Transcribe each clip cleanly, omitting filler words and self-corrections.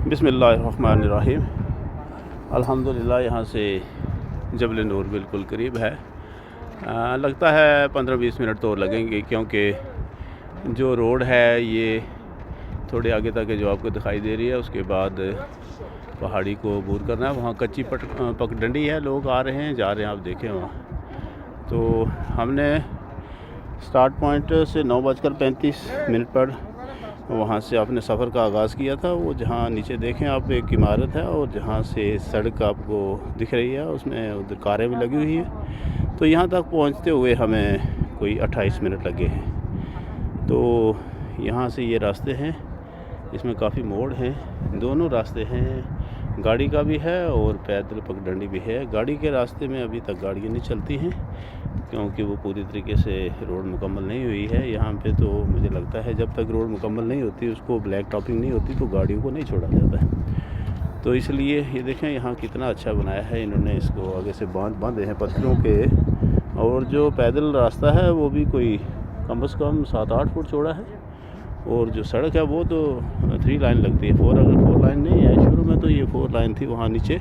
बिस्मिल्लाहिर्रहमानिर्रहीम। अल्हम्दुलिल्लाह यहाँ से जबल नूर बिल्कुल करीब है। लगता है 15-20 मिनट तो लगेंगे, क्योंकि जो रोड है ये थोड़े आगे तक जो आपको दिखाई दे रही है, उसके बाद पहाड़ी को अबूर करना है। वहाँ कच्ची पगडंडी है, लोग आ रहे हैं जा रहे हैं, आप देखें वहाँ। तो हमने स्टार्ट पॉइंट से 9:35 पर वहाँ से अपने सफ़र का आगाज़ किया था। वो जहाँ नीचे देखें आप, एक इमारत है और जहाँ से सड़क आपको दिख रही है, उसमें उधर कारें भी लगी हुई हैं। तो यहाँ तक पहुँचते हुए हमें कोई 28 मिनट लगे हैं। तो यहाँ से ये रास्ते हैं, इसमें काफ़ी मोड़ हैं, दोनों रास्ते हैं, गाड़ी का भी है और पैदल पगडंडी भी है। गाड़ी के रास्ते में अभी तक गाड़ियाँ नहीं चलती हैं, क्योंकि वो पूरी तरीके से रोड मुकम्मल नहीं हुई है यहाँ पे। तो मुझे लगता है जब तक रोड मुकम्मल नहीं होती, उसको ब्लैक टॉपिंग नहीं होती, तो गाड़ियों को नहीं छोड़ा जाता है। तो इसलिए ये देखें यहाँ कितना अच्छा बनाया है इन्होंने, इसको आगे से बांधे हैं पत्थरों के। और जो पैदल रास्ता है वो भी कोई कम से कम 7-8 फुट चौड़ा है। और जो सड़क है वो तो 3 लाइन लगती है, 4 लाइन नहीं है। शुरू में तो ये 4 लाइन थी वहाँ नीचे,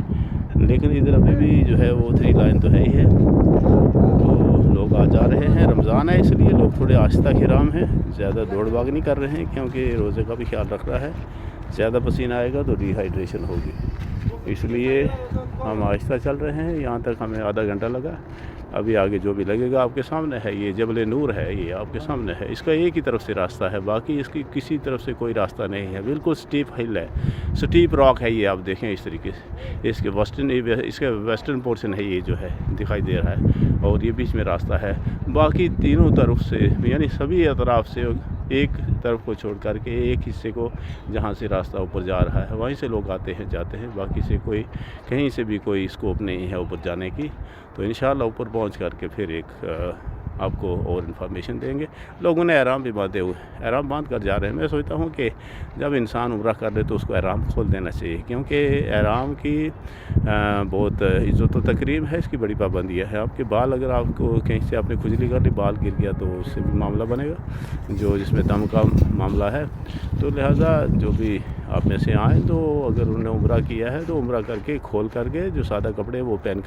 लेकिन इधर अभी भी जो है वो 3 लाइन तो है ही है। तो लोग आ जा रहे हैं, रमज़ान है इसलिए लोग थोड़े आहिस्ता ख़िराम हैं, ज़्यादा दौड़ भाग नहीं कर रहे हैं, क्योंकि रोज़े का भी ख्याल रख रहा है। ज़्यादा पसीना आएगा तो डिहाइड्रेशन होगी, इसलिए हम आहिस्ता चल रहे हैं। यहाँ तक हमें आधा घंटा लगा। अभी आगे जो भी लगेगा आपके सामने है। ये जबल नूर है, ये आपके सामने है। इसका एक ही तरफ से रास्ता है, बाकी इसकी किसी तरफ से कोई रास्ता नहीं है। बिल्कुल स्टीप हिल है, स्टीप रॉक है ये, आप देखें इस तरीके से। इसके वेस्टर्न पोर्शन है ये जो है दिखाई दे रहा है, और ये बीच में रास्ता है। बाकी तीनों तरफ से, यानी सभी अतराफ से, एक तरफ को छोड़ कर के एक हिस्से को जहाँ से रास्ता ऊपर जा रहा है, वहीं से लोग आते हैं जाते हैं। बाकी से कोई कहीं से भी कोई स्कोप नहीं है ऊपर जाने की। तो इंशाल्लाह ऊपर पहुँच कर के फिर एक आपको और इन्फॉर्मेशन देंगे। लोगों ने एहराम भी बांधे हुए, एहराम बांध कर जा रहे हैं। मैं सोचता हूँ कि जब इंसान उम्रा कर ले तो उसको एहराम खोल देना चाहिए, क्योंकि एहराम की बहुत इज़्ज़त व तकरीम है, इसकी बड़ी पाबंदियाँ है। आपके बाल, अगर आपको कहीं से आपने खुजली कर ली, बाल गिर गया, तो उससे भी मामला बनेगा, जो जिसमें दम का मामला है। तो लिहाजा जो भी आप में से आएँ, तो अगर उन्होंने उम्रा किया है तो उम्रा करके खोल करके जो सादा कपड़े वो पहन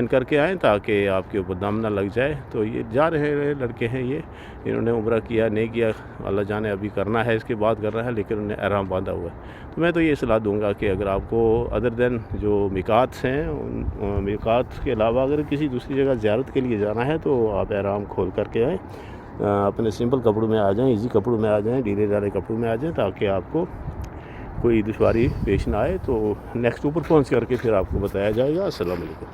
करके आएँ, ताकि आपके ऊपर दम ना लग जाए। तो ये जा रहे लड़के हैं, ये इन्होंने उम्रा किया नहीं किया अल्लाह जाने, अभी करना है इसके बाद कर रहा है, लेकिन उन्हें एहराम बांधा हुआ है। तो मैं तो ये सलाह दूंगा कि अगर आपको अदर देन जो मिकात हैं, उन मिकात के अलावा अगर किसी दूसरी जगह ज़ियारत के लिए जाना है, तो आप एहराम खोल करके आएँ, अपने सिंपल कपड़ों में आ जाएँ, इजी कपड़ों में आ जाएँ, ढीले ढाले कपड़ों में आ जाएँ, ताकि आपको कोई दुश्वारी पेश ना आए। तो नेक्स्ट ऊपर पहुँच करके फिर आपको बताया जाएगा। अस्सलाम वालेकुम।